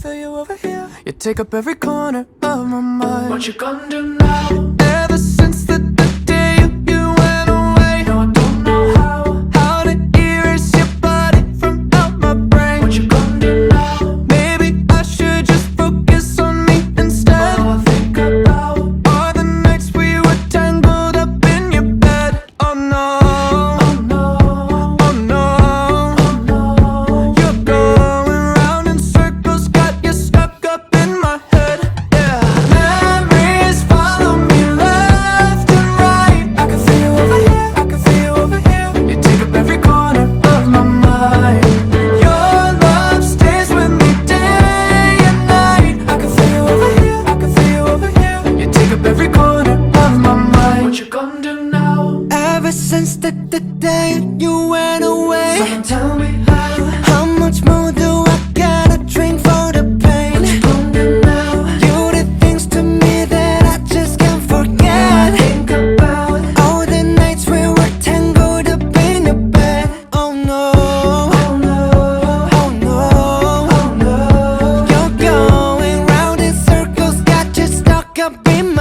feel you over here. You take up every corner of my mind. What you gonna do now? Ever since the day you went away, No, I don't know how to erase your body from out my brain. what you gonna do now. Maybe I should just focus on me instead. All I think about All the nights we were tangled up in your bed. Oh no, oh no, oh no, oh no. you're going round in circles, got you stuck up in my head. Yeah, memories follow me left and right. I can feel you over here, I can feel you over here. You take up every corner of my mind. Your love stays with me day and night. I can feel you over here, I can feel you over here. You take up every corner of my mind. What you gonna do now? Ever since the day you went away, Someone tell me how much more do I gotta drink for the pain? what you gonna do now. You did things to me that I just can't forget. Think about All the nights we were tangled up in your bed. Oh no, oh no, oh no, oh no. you're going round in circles, got you stuck up in